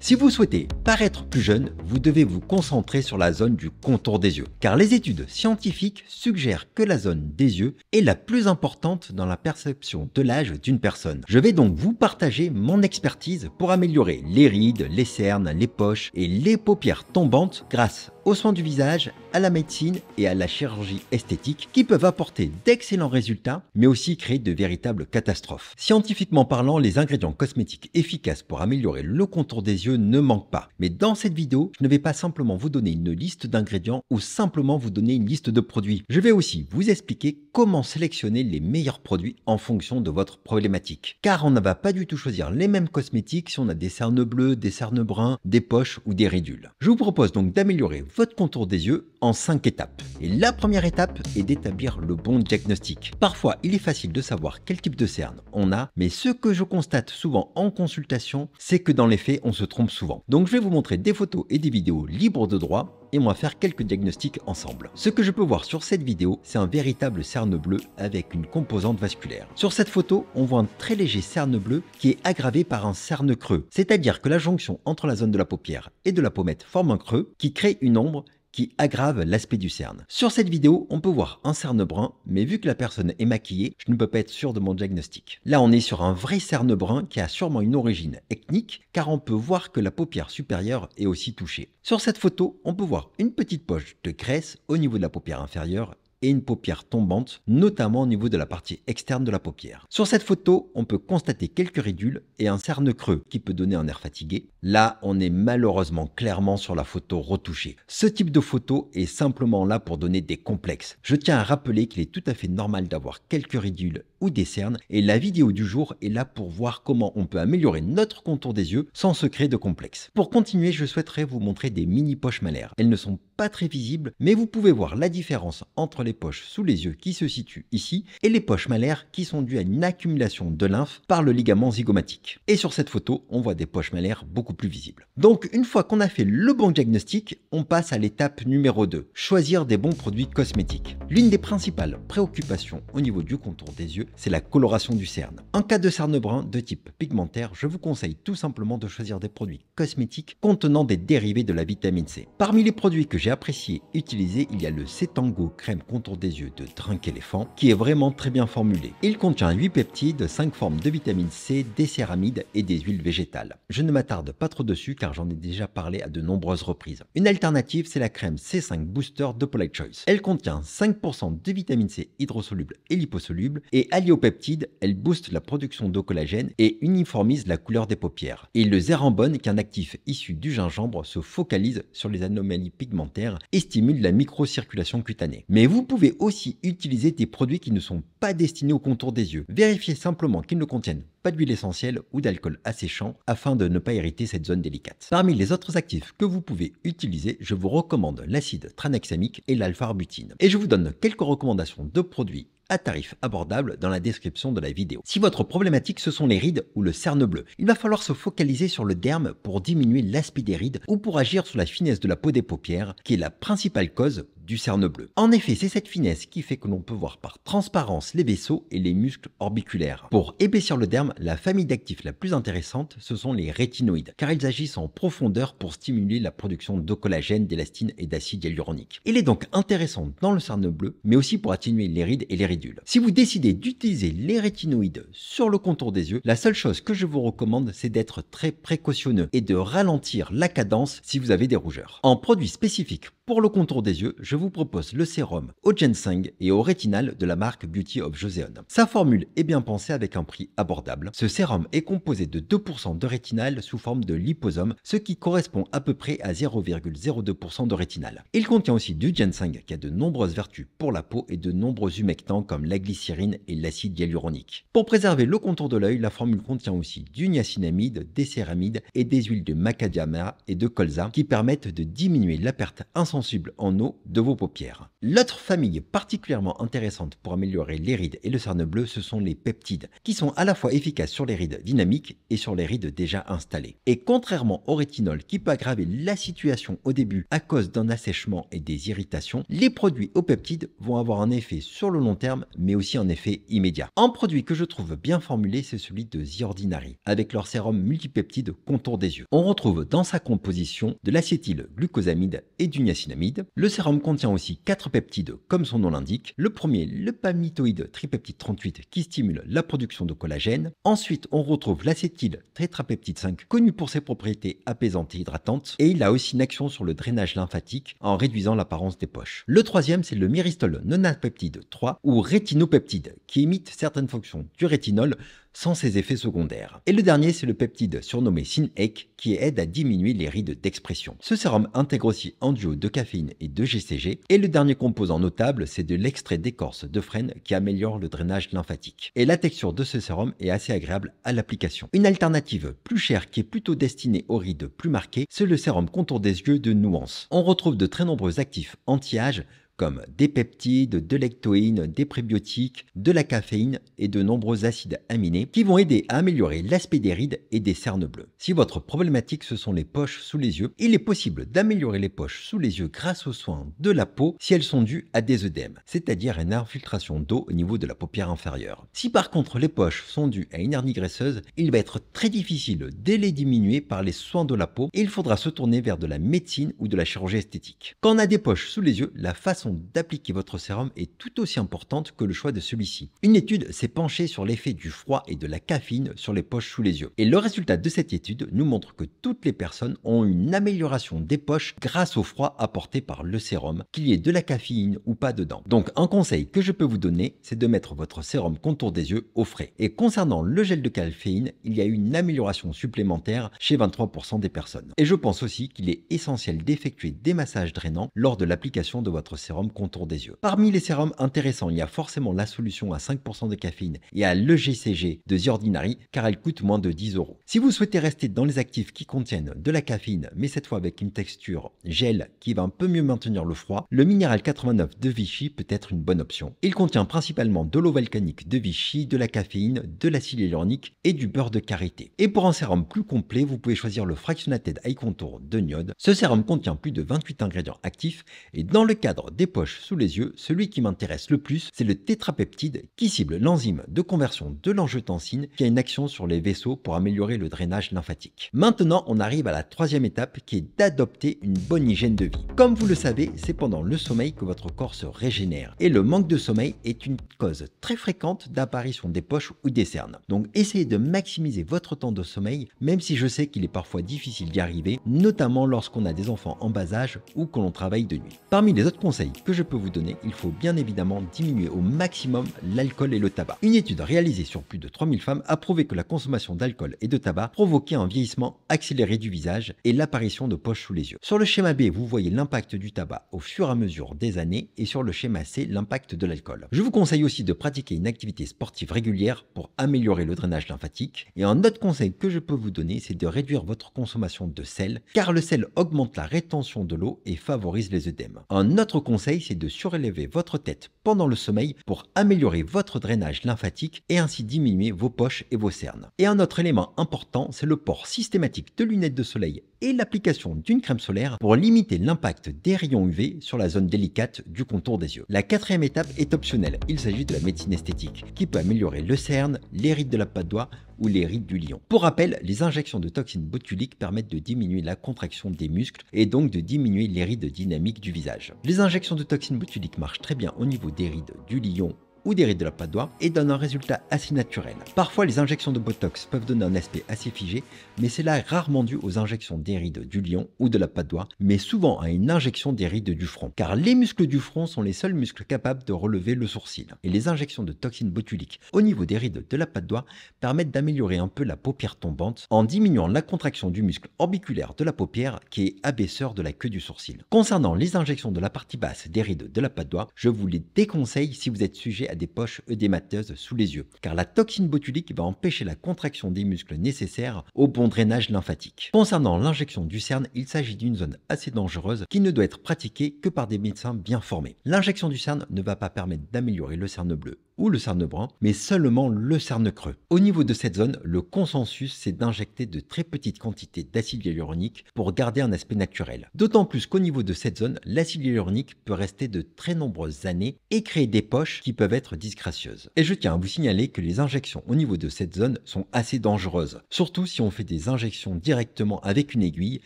Si vous souhaitez paraître plus jeune, vous devez vous concentrer sur la zone du contour des yeux, car les études scientifiques suggèrent que la zone des yeux est la plus importante dans la perception de l'âge d'une personne. Je vais donc vous partager mon expertise pour améliorer les rides, les cernes, les poches et les paupières tombantes grâce aux soins du visage, à la médecine et à la chirurgie esthétique qui peuvent apporter d'excellents résultats mais aussi créer de véritables catastrophes. Scientifiquement parlant, les ingrédients cosmétiques efficaces pour améliorer le contour des yeux ne manquent pas. Mais dans cette vidéo, je ne vais pas simplement vous donner une liste d'ingrédients ou simplement vous donner une liste de produits. Je vais aussi vous expliquer comment sélectionner les meilleurs produits en fonction de votre problématique. Car on ne va pas du tout choisir les mêmes cosmétiques si on a des cernes bleues, des cernes bruns, des poches ou des ridules. Je vous propose donc d'améliorer votre contour des yeux en 5 étapes. Et la première étape est d'établir le bon diagnostic. Parfois, il est facile de savoir quel type de cerne on a, mais ce que je constate souvent en consultation, c'est que dans les faits, on se trompe souvent. Donc je vais vous montrer des photos et des vidéos libres de droit et on va faire quelques diagnostics ensemble. Ce que je peux voir sur cette vidéo, c'est un véritable cerne bleu avec une composante vasculaire. Sur cette photo, on voit un très léger cerne bleu qui est aggravé par un cerne creux, c'est-à-dire que la jonction entre la zone de la paupière et de la pommette forme un creux qui crée une ombre qui aggrave l'aspect du cerne. Sur cette vidéo, on peut voir un cerne brun, mais vu que la personne est maquillée, je ne peux pas être sûr de mon diagnostic. Là, on est sur un vrai cerne brun qui a sûrement une origine ethnique, car on peut voir que la paupière supérieure est aussi touchée. Sur cette photo, on peut voir une petite poche de graisse au niveau de la paupière inférieure et une paupière tombante, notamment au niveau de la partie externe de la paupière. Sur cette photo, on peut constater quelques ridules et un cerne creux qui peut donner un air fatigué. Là, on est malheureusement clairement sur la photo retouchée. Ce type de photo est simplement là pour donner des complexes. Je tiens à rappeler qu'il est tout à fait normal d'avoir quelques ridules ou des cernes et la vidéo du jour est là pour voir comment on peut améliorer notre contour des yeux sans se créer de complexes. Pour continuer, je souhaiterais vous montrer des mini poches malaires. Elles ne sont pas très visibles, mais vous pouvez voir la différence entre les poches sous les yeux qui se situent ici et les poches malaires qui sont dues à une accumulation de lymphe par le ligament zygomatique. Et sur cette photo, on voit des poches malaires beaucoup plus visibles. Donc une fois qu'on a fait le bon diagnostic, on passe à l'étape numéro 2, choisir des bons produits cosmétiques. L'une des principales préoccupations au niveau du contour des yeux, c'est la coloration du cerne. En cas de cerne brun de type pigmentaire, je vous conseille tout simplement de choisir des produits cosmétiques contenant des dérivés de la vitamine C. Parmi les produits que j'ai apprécié utiliser, il y a le Cetango crème contour des yeux de Drunk Elephant qui est vraiment très bien formulé. Il contient 8 peptides, 5 formes de vitamine C, des céramides et des huiles végétales. Je ne m'attarde pas trop dessus car j'en ai déjà parlé à de nombreuses reprises. Une alternative, c'est la crème C5 Booster de Polite Choice. Elle contient 5% de vitamine C hydrosoluble et liposoluble et alliée aux peptides, elle booste la production de collagène et uniformise la couleur des paupières. Et le zérambone, qui est un actif issu du gingembre, se focalise sur les anomalies pigmentaires et stimule la microcirculation cutanée. Mais vous pouvez aussi utiliser des produits qui ne sont pas destinés au contour des yeux. Vérifiez simplement qu'ils ne contiennent pas d'huile essentielle ou d'alcool asséchant afin de ne pas irriter cette zone délicate. Parmi les autres actifs que vous pouvez utiliser, je vous recommande l'acide tranexamique et l'alpha-arbutine. Et je vous donne quelques recommandations de produits à tarif abordable dans la description de la vidéo. Si votre problématique ce sont les rides ou le cerne bleu, il va falloir se focaliser sur le derme pour diminuer l'aspect des rides ou pour agir sur la finesse de la peau des paupières qui est la principale cause du cerne bleu. En effet, c'est cette finesse qui fait que l'on peut voir par transparence les vaisseaux et les muscles orbiculaires. Pour épaissir le derme, la famille d'actifs la plus intéressante, ce sont les rétinoïdes, car ils agissent en profondeur pour stimuler la production de collagène, d'élastine et d'acide hyaluronique. Il est donc intéressant dans le cerne bleu, mais aussi pour atténuer les rides et les ridules. Si vous décidez d'utiliser les rétinoïdes sur le contour des yeux, la seule chose que je vous recommande, c'est d'être très précautionneux et de ralentir la cadence si vous avez des rougeurs. En produit spécifique pour le contour des yeux, je vous propose le sérum au ginseng et au rétinal de la marque Beauty of Joseon. Sa formule est bien pensée avec un prix abordable. Ce sérum est composé de 2% de rétinal sous forme de liposome, ce qui correspond à peu près à 0,02% de rétinal. Il contient aussi du ginseng qui a de nombreuses vertus pour la peau et de nombreux humectants comme la glycérine et l'acide hyaluronique. Pour préserver le contour de l'œil, la formule contient aussi du niacinamide, des céramides et des huiles de macadamia et de colza qui permettent de diminuer la perte insensible en eau de vos paupières. L'autre famille particulièrement intéressante pour améliorer les rides et le cerne bleu, ce sont les peptides, qui sont à la fois efficaces sur les rides dynamiques et sur les rides déjà installées. Et contrairement au rétinol qui peut aggraver la situation au début à cause d'un assèchement et des irritations, les produits aux peptides vont avoir un effet sur le long terme, mais aussi un effet immédiat. Un produit que je trouve bien formulé, c'est celui de The Ordinary, avec leur sérum multipeptide contour des yeux. On retrouve dans sa composition de l'acétylglucosamide et du niacinamide. Le sérum contient aussi 4 peptides comme son nom l'indique. Le premier, le palmitoïde tripeptide 38 qui stimule la production de collagène. Ensuite, on retrouve l'acétyl-tétrapeptide 5 connu pour ses propriétés apaisantes et hydratantes, et il a aussi une action sur le drainage lymphatique en réduisant l'apparence des poches. Le troisième, c'est le myristol nonapeptide 3 ou rétinopeptide qui imite certaines fonctions du rétinol sans ses effets secondaires. Et le dernier, c'est le peptide surnommé SYNEC qui aide à diminuer les rides d'expression. Ce sérum intègre aussi un duo de caféine et de GCG. Et le dernier composant notable, c'est de l'extrait d'écorce de frêne qui améliore le drainage lymphatique. Et la texture de ce sérum est assez agréable à l'application. Une alternative plus chère qui est plutôt destinée aux rides plus marquées, c'est le sérum contour des yeux de Nuance. On retrouve de très nombreux actifs anti-âge comme des peptides, de l'ectoïne, des prébiotiques, de la caféine et de nombreux acides aminés qui vont aider à améliorer l'aspect des rides et des cernes bleues. Si votre problématique ce sont les poches sous les yeux, il est possible d'améliorer les poches sous les yeux grâce aux soins de la peau si elles sont dues à des œdèmes, c'est-à-dire une infiltration d'eau au niveau de la paupière inférieure. Si par contre les poches sont dues à une hernie graisseuse, il va être très difficile de les diminuer par les soins de la peau et il faudra se tourner vers de la médecine ou de la chirurgie esthétique. Quand on a des poches sous les yeux, la façon d'appliquer votre sérum est tout aussi importante que le choix de celui-ci. Une étude s'est penchée sur l'effet du froid et de la caféine sur les poches sous les yeux. Et le résultat de cette étude nous montre que toutes les personnes ont une amélioration des poches grâce au froid apporté par le sérum, qu'il y ait de la caféine ou pas dedans. Donc un conseil que je peux vous donner, c'est de mettre votre sérum contour des yeux au frais. Et concernant le gel de caféine, il y a eu une amélioration supplémentaire chez 23% des personnes. Et je pense aussi qu'il est essentiel d'effectuer des massages drainants lors de l'application de votre sérum contour des yeux. Parmi les sérums intéressants, il y a forcément la solution à 5% de caféine et à l'EGCG de The Ordinary car elle coûte moins de 10 €. Si vous souhaitez rester dans les actifs qui contiennent de la caféine mais cette fois avec une texture gel qui va un peu mieux maintenir le froid, le Minéral 89 de Vichy peut être une bonne option. Il contient principalement de l'eau volcanique de Vichy, de la caféine, de l'acide hyaluronique et du beurre de karité. Et pour un sérum plus complet, vous pouvez choisir le Fractionated Eye Contour de Niode. Ce sérum contient plus de 28 ingrédients actifs et dans le cadre des poches sous les yeux, celui qui m'intéresse le plus, c'est le tétrapeptide qui cible l'enzyme de conversion de l'angiotensine qui a une action sur les vaisseaux pour améliorer le drainage lymphatique. Maintenant, on arrive à la troisième étape qui est d'adopter une bonne hygiène de vie. Comme vous le savez, c'est pendant le sommeil que votre corps se régénère et le manque de sommeil est une cause très fréquente d'apparition des poches ou des cernes. Donc essayez de maximiser votre temps de sommeil, même si je sais qu'il est parfois difficile d'y arriver, notamment lorsqu'on a des enfants en bas âge ou que l'on travaille de nuit. Parmi les autres conseils que je peux vous donner, il faut bien évidemment diminuer au maximum l'alcool et le tabac. Une étude réalisée sur plus de 3000 femmes a prouvé que la consommation d'alcool et de tabac provoquait un vieillissement accéléré du visage et l'apparition de poches sous les yeux. Sur le schéma B, vous voyez l'impact du tabac au fur et à mesure des années et sur le schéma C, l'impact de l'alcool. Je vous conseille aussi de pratiquer une activité sportive régulière pour améliorer le drainage lymphatique. Et un autre conseil que je peux vous donner, c'est de réduire votre consommation de sel, car le sel augmente la rétention de l'eau et favorise les œdèmes. Un autre conseil, c'est de surélever votre tête pendant le sommeil pour améliorer votre drainage lymphatique et ainsi diminuer vos poches et vos cernes. Et un autre élément important, c'est le port systématique de lunettes de soleil et l'application d'une crème solaire pour limiter l'impact des rayons UV sur la zone délicate du contour des yeux. La quatrième étape est optionnelle, il s'agit de la médecine esthétique qui peut améliorer le cerne, les rides de la patte d'oie ou les rides du lion. Pour rappel, les injections de toxines botuliques permettent de diminuer la contraction des muscles et donc de diminuer les rides dynamiques du visage. Les injections de toxines botuliques marchent très bien au niveau des rides du lion ou des rides de la patte d'oie et donnent un résultat assez naturel. Parfois, les injections de Botox peuvent donner un aspect assez figé, mais c'est là rarement dû aux injections des rides du lion ou de la patte d'oie, mais souvent à une injection des rides du front, car les muscles du front sont les seuls muscles capables de relever le sourcil. Et les injections de toxines botuliques au niveau des rides de la patte d'oie permettent d'améliorer un peu la paupière tombante en diminuant la contraction du muscle orbiculaire de la paupière qui est abaisseur de la queue du sourcil. Concernant les injections de la partie basse des rides de la patte d'oie, je vous les déconseille si vous êtes sujet à des poches œdémateuses sous les yeux, car la toxine botulique va empêcher la contraction des muscles nécessaires au bon drainage lymphatique. Concernant l'injection du cerne, il s'agit d'une zone assez dangereuse qui ne doit être pratiquée que par des médecins bien formés. L'injection du cerne ne va pas permettre d'améliorer le cerne bleu ou le cerne brun, mais seulement le cerne creux. Au niveau de cette zone, le consensus c'est d'injecter de très petites quantités d'acide hyaluronique pour garder un aspect naturel. D'autant plus qu'au niveau de cette zone, l'acide hyaluronique peut rester de très nombreuses années et créer des poches qui peuvent être disgracieuses. Et je tiens à vous signaler que les injections au niveau de cette zone sont assez dangereuses, surtout si on fait des injections directement avec une aiguille,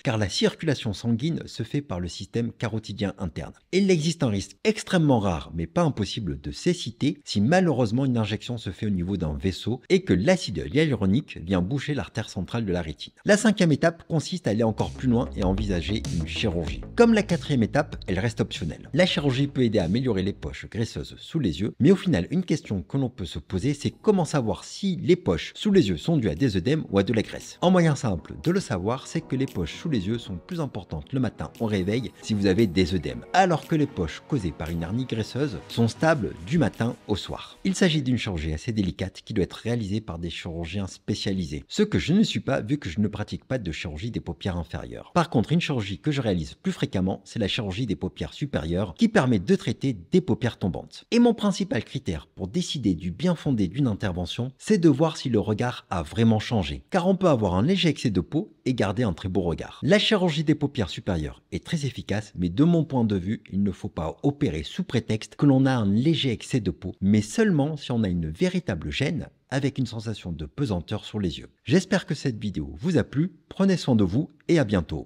car la circulation sanguine se fait par le système carotidien interne. Et il existe un risque extrêmement rare, mais pas impossible, de cécité si malheureusement une injection se fait au niveau d'un vaisseau et que l'acide hyaluronique vient boucher l'artère centrale de la rétine. La cinquième étape consiste à aller encore plus loin et à envisager une chirurgie. Comme la quatrième étape, elle reste optionnelle. La chirurgie peut aider à améliorer les poches graisseuses sous les yeux, mais au final, une question que l'on peut se poser, c'est comment savoir si les poches sous les yeux sont dues à des œdèmes ou à de la graisse. Un moyen simple de le savoir, c'est que les poches sous les yeux sont plus importantes le matin au réveil si vous avez des œdèmes, alors que les poches causées par une hernie graisseuse sont stables du matin au soir. Il s'agit d'une chirurgie assez délicate qui doit être réalisée par des chirurgiens spécialisés, ce que je ne suis pas vu que je ne pratique pas de chirurgie des paupières inférieures. Par contre, une chirurgie que je réalise plus fréquemment, c'est la chirurgie des paupières supérieures qui permet de traiter des paupières tombantes. Et mon principal critère pour décider du bien fondé d'une intervention, c'est de voir si le regard a vraiment changé, car on peut avoir un léger excès de peau et garder un très beau regard. La chirurgie des paupières supérieures est très efficace, mais de mon point de vue, il ne faut pas opérer sous prétexte que l'on a un léger excès de peau, mais seulement si on a une véritable gêne avec une sensation de pesanteur sur les yeux. J'espère que cette vidéo vous a plu, prenez soin de vous et à bientôt.